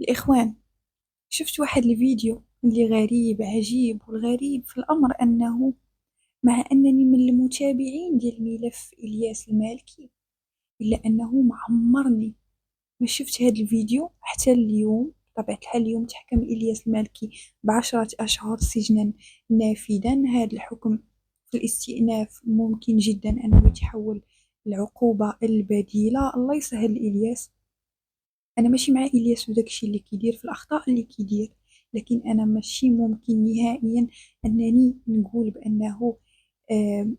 الإخوان، شفت واحد الفيديو اللي غريب عجيب، والغريب في الأمر أنه مع أنني من المتابعين ديال ملف إلياس المالكي، إلا أنه معمرني ما شفت هذا الفيديو حتى اليوم. بطبيعة الحال اليوم تحكم إلياس المالكي ب10 أشهر سجنا نافذا. هذا الحكم في الاستئناف ممكن جدا أنه يتحول العقوبة البديلة. الله يسهل إلياس. انا ماشي مع الياس وداكشي اللي كيدير في الاخطاء اللي كيدير، لكن انا ماشي ممكن نهائيا انني نقول بانه آم،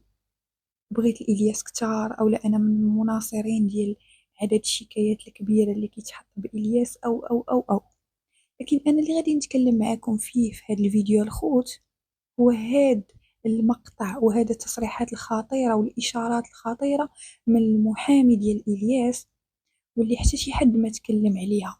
بغيت الياس كتار، او لا انا من المناصرين ديال عدد الشكايات الكبيره اللي كيتحط بالياس او. لكن انا اللي غادي نتكلم معاكم فيه في هذا الفيديو الخوت هو هذا المقطع وهذا التصريحات الخطيره والاشارات الخطيره من المحامي ديال الياس، واللي حتى شي حد ما تكلم عليها.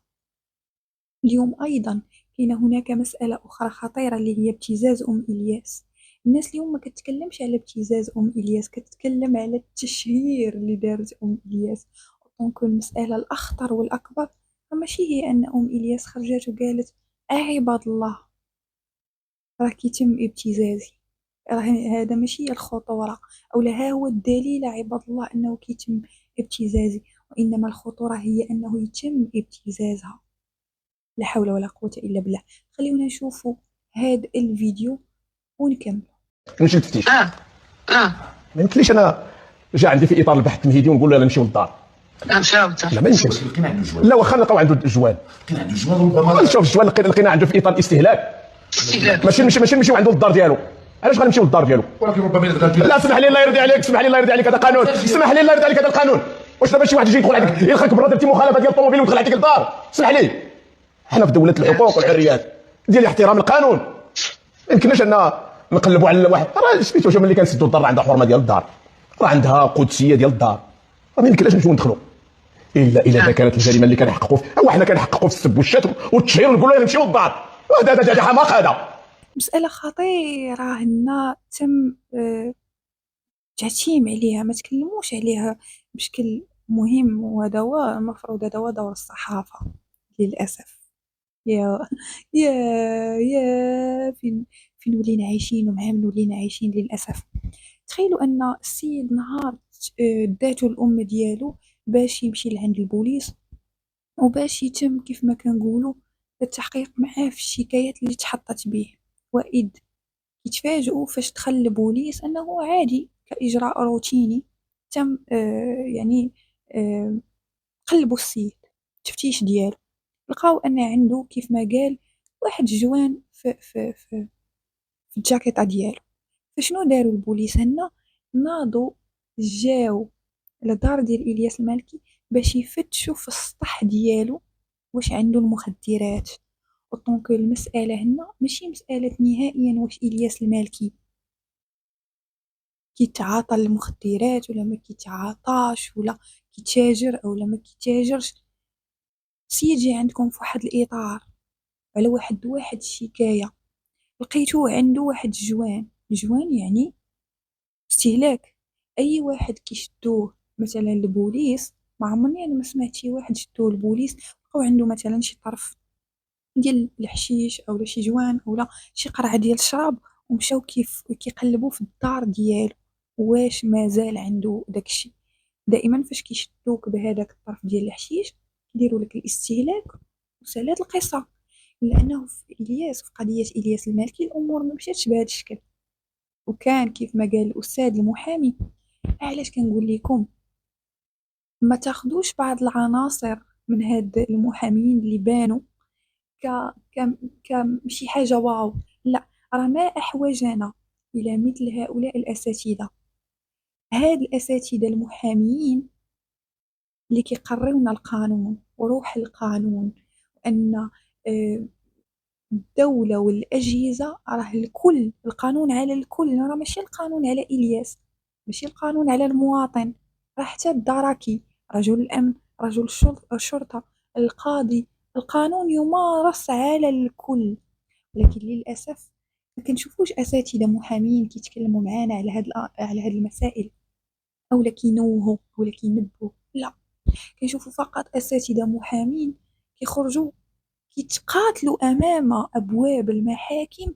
اليوم أيضا كاينة هناك مسألة أخرى خطيرة اللي هي ابتزاز إلياس. الناس اليوم ما كتكلمش على ابتزاز إلياس، كتتكلم على التشهير اللي دارت إلياس. دونك المسألة الأخطر والأكبر ماشي هي أن إلياس خرجت وقالت عباد الله راه كيتم ابتزازي، راه هذا ماشي هي الخطورة، أو لا ها هو الدليل عباد الله أنه كيتم ابتزازي، وإنما الخطورة هي أنه يتم ابتزازها. لا حول ولا قوة إلا بالله. خلينا نشوفوا هذا الفيديو ونكمل. نمشي للتفتيش. ما يمكنليش انا جا عندي في اطار البحث التمهيدي ونقول له لا نمشيو للدار. لا مشاو حتى لا ما يمكنش. لقينا عنده جوال. لا واخا نلقاو عنده الجوال. لقينا عنده جوال ربما نشوف الجوال لقينا عنده في اطار الاستهلاك. استهلاك. ماشي نمشيو عنده للدار ديالو. علاش غنمشيو للدار ديالو؟ ولكن ربما يلقى لا اسمح لي الله يرضي عليك، اسمح لي الله يرضي عليك، هذا قانون. اسمح لي الله يرضي عليك، هذا القانون. واش دابا شي واحد يجي يدخل عندك يلقاك برا درتي مخالفه ديال الطوموبيل ويدخل عندك للدار؟ اسمح لي، حنا في دوله الحقوق والحريات ديال احترام القانون. ما يمكنناش ان نقلبوا على واحد راه سميتو شوف ملي كنسدوا الدار راه عندها حرمه ديال الدار، راه عندها قدسيه ديال الدار، راه ما يمكنلاش نمشيو ندخلوا الا اذا كانت الجريمه اللي كنحققوا هو حنا كنحققوا في السب والشتم والتشهير ونقولوا نمشيو للدار. هذا حماق هذا. مسألة خطيرة هنا تم تعتيم عليها، ما تكلموش عليها بشكل مهم، وهذا هو المفروض، هذا هو دور الصحافة للأسف. يا يا فين ولينا عايشين، ومع من ولينا عايشين للأسف. تخيلوا أن السيد نهار داتو الأم ديالو باش يمشي لعند البوليس، وباش يتم كيف ما كنقولوا التحقيق معاه في الشكايات اللي تحطت به، وإذ كيتفاجئوا فاش دخل البوليس أنه عادي كإجراء روتيني تم يعني آه قلبوا السيد التفتيش ديالو، لقاو أن عنده كيف ما قال واحد الجوان في الجاكيطة ديالو. فشنو داروا البوليس هنا؟ ناضوا جاو لدار ديال إلياس المالكي باش يفتشوا في السطح ديالو واش عنده المخدرات. دونك المسألة هنا ماشي مسألة نهائيا واش إلياس المالكي كيتعاطى المخدرات ولا ما كيتعاطاش، ولا كيتاجر او لا ما كيتاجرش. سيجي عندكم في واحد الإطار على واحد الشكاية، لقيتوه عنده واحد الجوان يعني استهلاك. أي واحد كيشدوه مثلا البوليس، ما عمرني أنا ما سمعت شي واحد شدوه البوليس لقاو عنده مثلا شي طرف ديال الحشيش أو شي جوان أو شي قرعة ديال الشراب، ومشاو كيف كيقلبوا في الدار ديالو واش مازال عنده داكشي. دائما فاش كيشدوك بهذاك الطرف ديال الحشيش كيديروا لك الاستهلاك وسالات القصة. لأنه في إلياس، في قضية إلياس المالكي، الأمور ما مشاتش بهذا الشكل، وكان كيف ما قال الأستاذ المحامي. علاش كنقول لكم ما تاخدوش بعض العناصر من هاد المحامين اللي بانوا ك كشي حاجة واو، لا، راه ما أحوجنا إلى مثل هؤلاء الأساتذة. هاد الأساتذة المحامين اللي كيقريونا القانون وروح القانون، وأن آه، الدولة والأجهزة راه الكل، القانون على الكل، راه ماشي القانون على إلياس، ماشي القانون على المواطن، راه حتى الدركي، رجل الأمن، رجل الشرطة، القاضي، القانون يمارس على الكل. لكن للأسف ما كنشوفوش أساتذة محامين كيتكلموا معانا على هاد المسائل، أو كينوهوا أو كينبهوا، لا، كنشوفوا فقط أساتذة محامين كيخرجوا كيتقاتلوا أمام أبواب المحاكم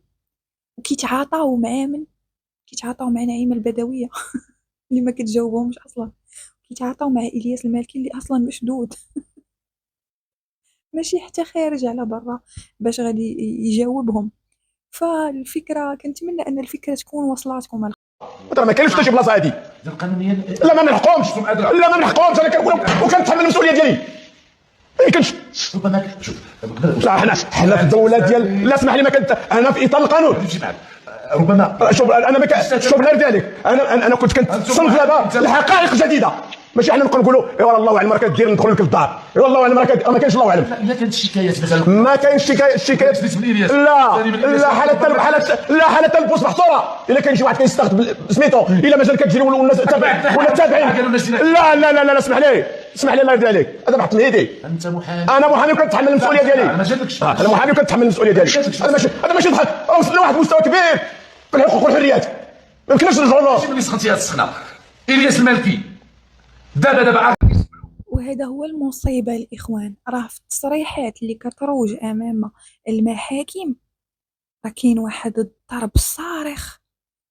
وكيتعاطاو مع من؟ كيتعاطاو مع نعيمة البدوية اللي ما كتجاوبهمش أصلا، كيتعاطاو مع إلياس المالكي اللي أصلا مشدود ماشي حتى خارج على برا باش غادي يجاوبهم. فالفكرة كنتمنى أن الفكرة تكون وصلاتكم. راه ما كاينش حتى شي بلاصه هادي. القانونيه لا ما نحكمش، لا ما نحكمش، انا كنقول وكنتحمل المسؤوليه ديالي. ما يمكنش. ربما شوف لا حنا في الدوله ديال، لا اسمح لي، ما كنت انا في اطار القانون. نمشي معك ربما شوف انا ما شوف غير ذلك، انا كنت كنتصنف دابا لحقائق جديده، ماشي حنا نبقى نقولوا ايوا الله اعلم راه كدير ندخل لك للدار، ايوا الله اعلم راه ما كاينش الله اعلم. الا كانت الشكايات مثلا ما كاينش الشكايات لا حاله تلبس محصوره. الا كاين شي واحد كيستخدم سميتو الا مازال كتجري والناس تابعين لا اسمح لي الله يرضي عليك، هذا بحط من ايدي. انت محامي، انا محامي وكنتحمل المسؤوليه ديالي. انا ما جاتكش، انا محامي وكنتحمل المسؤوليه ديالي. هذا ماشي ضحك، وصلنا لواحد المستوى كبير في الحقوق والحريات، ما يمكنناش نرجعوا له. ماشي ملي سخنتي هاد السخنه. الياس المالكي دابا وهذا هو المصيبة الإخوان، راه في التصريحات اللي كتروج أمام المحاكم راه كاين واحد الضرب صارخ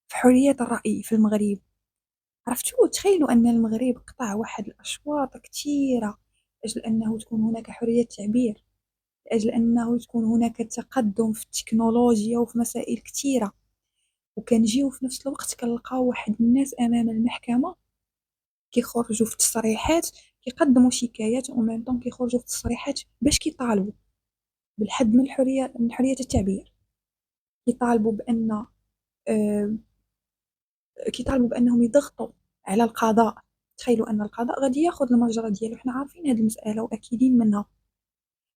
في حرية الرأي في المغرب. عرفتوا تخيلوا أن المغرب قطع واحد الأشواط كثيرة لأجل أنه تكون هناك حرية تعبير، لأجل أنه تكون هناك تقدم في التكنولوجيا وفي مسائل كثيرة، وكنجيو في نفس الوقت كنلقاو واحد الناس أمام المحكمة كيخرجوا في تصريحات كيقدموا شكايات ومن طون كيخرجوا في تصريحات باش كيطالبوا بالحد من حرية التعبير، كيطالبوا بأن آه، كيطالبوا بأنهم يضغطوا على القضاء. تخيلوا أن القضاء غادي ياخذ المجرى ديالو، حنا عارفين هذه المسألة وأكيدين منها،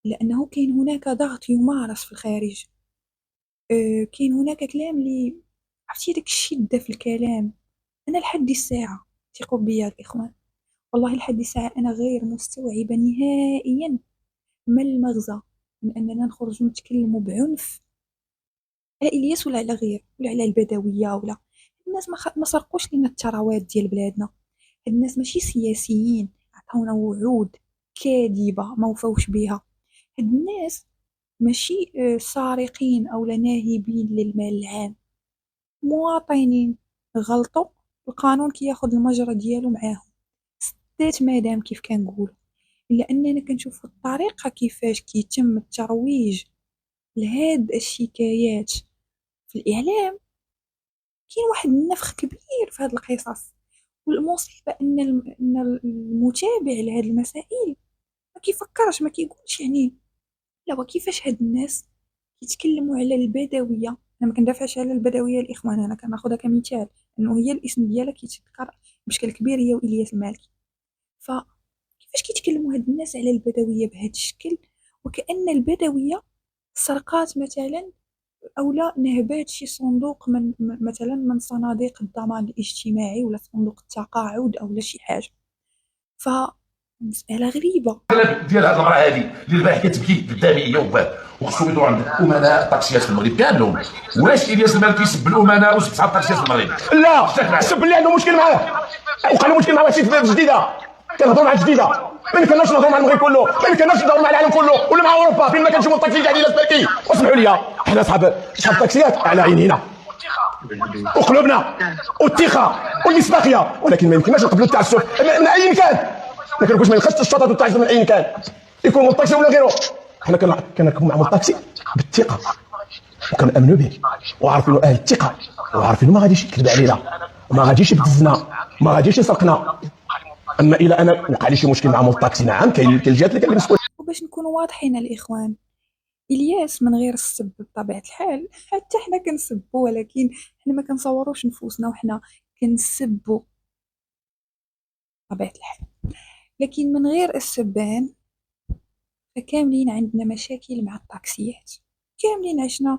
لأنه كاين هناك ضغط يمارس في الخارج. كاين هناك كلام اللي عرفتي ديك الشدة في الكلام. أنا لحد الساعة ثقوا بيا الإخوان، والله لحد الساعة أنا غير مستوعبة نهائيا ما المغزى من أننا نخرج نتكلموا بعنف على إلياس ولا على غير ولا على البدوية ولا الناس ما سرقوش لنا الثروات ديال بلادنا. هاد الناس ماشي سياسيين عطاونا وعود كاذبة ما وفاوش بها. هاد الناس ماشي سارقين أو ناهبين للمال العام، مواطنين غلطوا، القانون كياخد المجرى ديالو معاهم. سدات مادام كيف كنقولوا، إلا أننا كنشوفوا الطريقة كيفاش كيتم الترويج لهاد الشكايات في الإعلام، كاين واحد النفخ كبير في هاد القصص. والمصيبة أن المتابع لهاد المسائل ما كيفكرش، ما كيقولش يعني لا وكيفاش هاد الناس كيتكلموا على البدوية. أنا ما كندافعش على البدوية الإخوان، أنا كناخدها كمثال أنه هي الاسم ديالها كيتذكر بشكل كبير هي وإلياس المالكي. فكيفاش كيتكلموا هاد الناس على البدوية بهذا الشكل، وكأن البدوية سرقات مثلا أو لا نهبات شي صندوق من مثلا من صناديق الضمان الاجتماعي ولا صندوق التقاعد أو لا شي حاجة. فمسألة غريبة. ديال هاد المراه هادي اللي البارح كتبكي قدامي هي وباه، وخصهم يدوروا عند امناء الطاكسيات في المغرب كاملين. واش الياس المالكي يسب الامناء ويسب صحاب الطاكسيات في المغرب؟ لا سب اللي عنده مشكل معاه، وقع له مشكل مع شي في جديده، كنهضروا مع جديده، ما يمكنناش نهضروا مع المغرب كله، ما يمكنناش نهضروا مع العالم كله ولا مع اوروبا فين ما كنشوفوا الطاكسي قاعدين الناس بالكي. واسمحوا لي حنا صحاب الطاكسيات على عينينا وقلوبنا والثقه والمصداقيه، ولكن ما يمكنناش نقبلوا التعسف من اي كان. ما كنقولش ما يلقاش الشطط والتعسف من اي كان، يكون من الطاكسي ولا غيره. حنا كنركبوا مع الطاكسي بالثقه وكنامنوا به وعارفين اهل الثقه وعارفين ما غاديش يكذب علينا وما غاديش يبتزنا وما غاديش يسرقنا. اما الى انا وقع لي شي مشكل مع مول الطاكسي، نعم كاين الجهات اللي مسؤول. وباش نكونوا واضحين الإخوان، إلياس من غير السب بطبيعة الحال حتى حنا كنسبو، ولكن حنا ما كنصوروش نفوسنا وحنا كنسبو بطبيعة الحال. لكن من غير السبان فكاملين عندنا مشاكل مع الطاكسيات، كاملين عشنا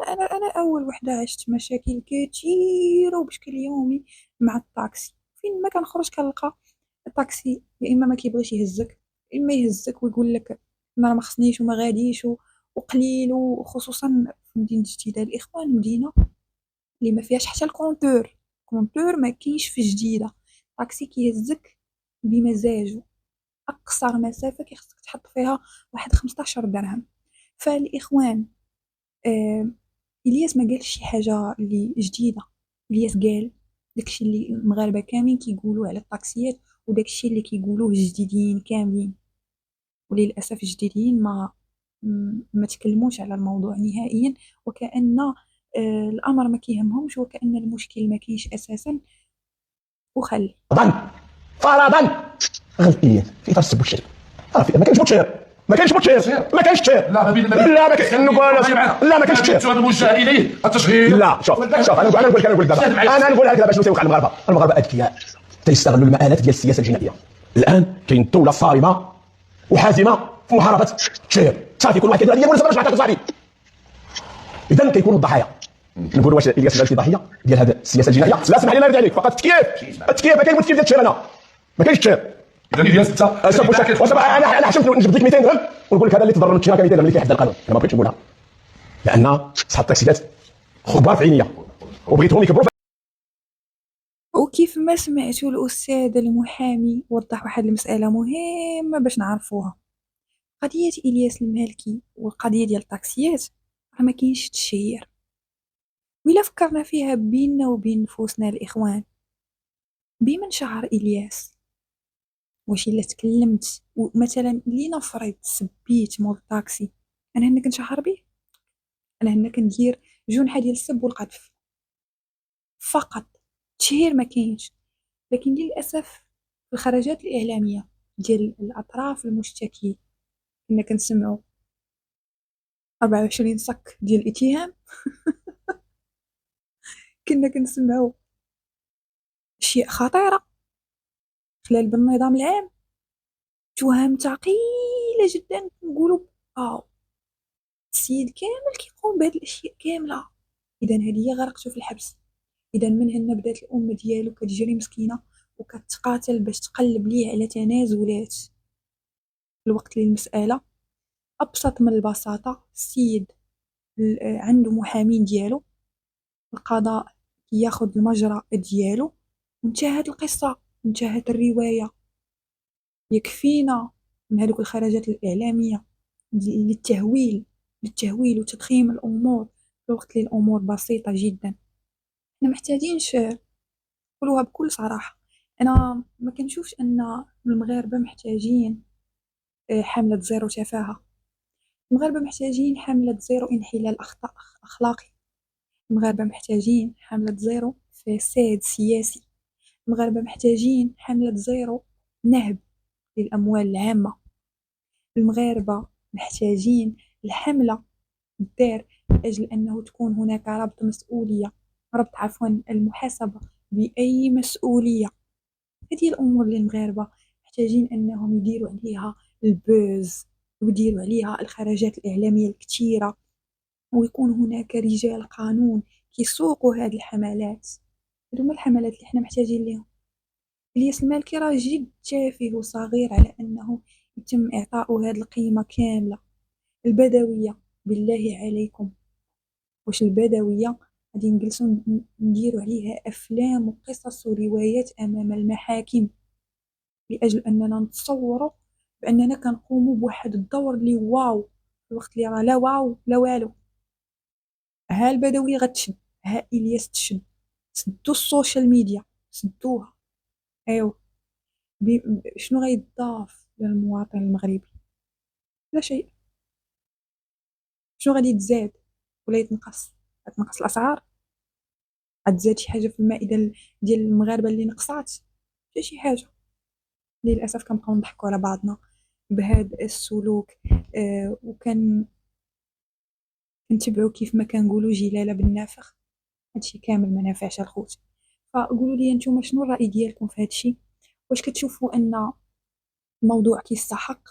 أنا أول وحدة عشت مشاكل كثيرة وبشكل يومي مع الطاكسي. فين ما كنخرج كنلقى الطاكسي يا إما ما كيبغيش يهزك، إما يهزك ويقول لك أنا ما خصنيش وما غاديش وقليل. وخصوصا في مدينة جديدة الإخوان، مدينة اللي ما فيهاش حتى الكونتور ما كاينش في جديدة. الطاكسي كيهزك بمزاجه، أقصر مسافة كيخصك تحط فيها واحد 15 درهم. فالإخوان، إلياس ما قالش شي حاجة اللي جديدة. إلياس قال داكشي اللي المغاربة كاملين كيقولوه على الطاكسيات، وداكشي اللي كيقولوه الجديديين كاملين، وللأسف الجديديين ما تكلموش على الموضوع نهائيا، وكأن الأمر ما كيهمهمش، وكأن المشكل ما كاينش أساسا. وخلي فرضا فرضا غلط الياس في اطار السب والشتم. صافي ما كانش بوتشير، ما كانش بوتشير، ما كانش تشير. لا ما بين لا ما كان لا ما كانش تشير. هذا موجه اليه التشهير. لا شوف انا نقول لك دابا، انا نقول لك دابا شنو تيوقع للمغاربه. المغاربه اذكياء تيستغلوا المآلات ديال السياسه الجنائيه. الان كاين دوله صارمه وحازمه في محاربه التشهير. صافي كل واحد كيدير هذه ولا صافي معتقد صافي. اذا كيكونوا الضحايا. نقولوا واش الياس مازال شي ضحيه ديال هذه السياسه الجنائيه؟ لا سمح لي الله يرضي عليك، فقط التكييف ما كاين التكييف ديال التشهير. انا ما كاينش التشهير. اذا الياس انت انا حشمت نجبد لك 200 درهم ونقول لك هذا اللي تضرر من التشهير 200 درهم اللي كيحدد القانون. انا ما بغيتش نقولها لان اصحاب التاكسيات خبار في عينيا وبغيتهم يكبروا. وكيف ما سمعتوا الأستاذ المحامي وضح واحد المسألة مهمة باش نعرفوها. قضية إلياس المالكي والقضية ديال الطاكسيات راه ما كاينش تشهير. وإلا فكرنا فيها بيننا وبين نفوسنا الإخوان، بمن شهر إلياس؟ واش إلا تكلمت ومثلا لنفرض سبيت مول الطاكسي، أنا هنا كنشهر بيه؟ أنا هنا كندير جنحة ديال السب والقذف فقط، تشهير ما كاينش. لكن للأسف في الخرجات الإعلامية ديال الأطراف المشتكين كنا كنسمعوا 24 صك ديال الاتهام كنا كنسمعوا أشياء خطيرة خلال بالنظام العام، تهم ثقيلة جدا. نقولوا السيد كامل كيقوم بهاد الأشياء كاملة، إذا هذه غرقته في الحبس. إذا من هنا بدات الأمة ديالو كتجري مسكينة وكتقاتل باش تقلب ليه على تنازلات. الوقت اللي المسألة أبسط من البساطة، السيد عنده محامين ديالو، القضاء ياخد المجرى ديالو، وانتهت القصة، انتهت الرواية. يكفينا من هذوك الخرجات الإعلامية للتهويل وتضخيم الأمور في الوقت اللي الأمور بسيطة جدا. احنا محتاجينش، نقولوها بكل صراحة، أنا ما كنشوفش أن المغاربة محتاجين حملة زيرو تفاهة. المغاربة محتاجين حملة زيرو انحلال أخلاقي. المغاربة محتاجين حملة زيرو فساد سياسي. المغاربة محتاجين حملة زيرو نهب للأموال العامة. المغاربة محتاجين الحملة دار لأجل أنه تكون هناك ربط مسؤولية، المحاسبة بأي مسؤولية. هذه الأمور اللي المغاربة محتاجين أنهم يديروا عليها البوز ويديروا عليها الخرجات الإعلامية الكثيرة، ويكون هناك رجال قانون كيسوقوا هذه الحملات. هذوما الحملات اللي احنا محتاجين لهم. الياس المالكي راه جد تافه وصغير على أنه يتم إعطاؤه هذه القيمة كاملة. البدوية بالله عليكم، واش البدوية غادي نجلسوا نديروا عليها أفلام وقصص وروايات أمام المحاكم لأجل أننا نتصوروا بأننا كنقوموا بواحد الدور اللي واو، في الوقت اللي راه لا واو لا والو. ها البدوية غتشد، ها إلياس تشد، سدوا السوشيال ميديا سدوها. ايوا شنو غيضاف للمواطن المغربي؟ لا شيء. شنو غادي يتزاد ولا يتنقص؟ غتنقص الأسعار؟ غتزاد شي حاجة في المائدة ديال المغاربة اللي نقصات؟ حتى شي حاجة. للأسف كنبقاو نضحكوا على بعضنا بهذا السلوك. نتبعوا كيف ما كنقولوا جلالة بالنافخ. هادشي كامل ما نافعش الخوت. فقولوا لي نتوما شنو الرأي ديالكم في هادشي؟ واش كتشوفوا أن الموضوع كيستحق،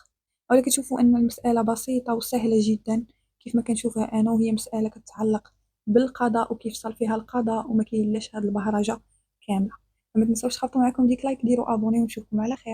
ولا كتشوفوا أن المسألة بسيطة وسهلة جدا كيف ما كنشوفها أنا، وهي مسألة كتتعلق بالقضاء وكيف صار فيها القضاء وما كاين لاش هاد البهرجة كاملة؟ فما تنساوش تخلطوا معكم ديك لايك، ديروا ابوني ونشوفكم على خير.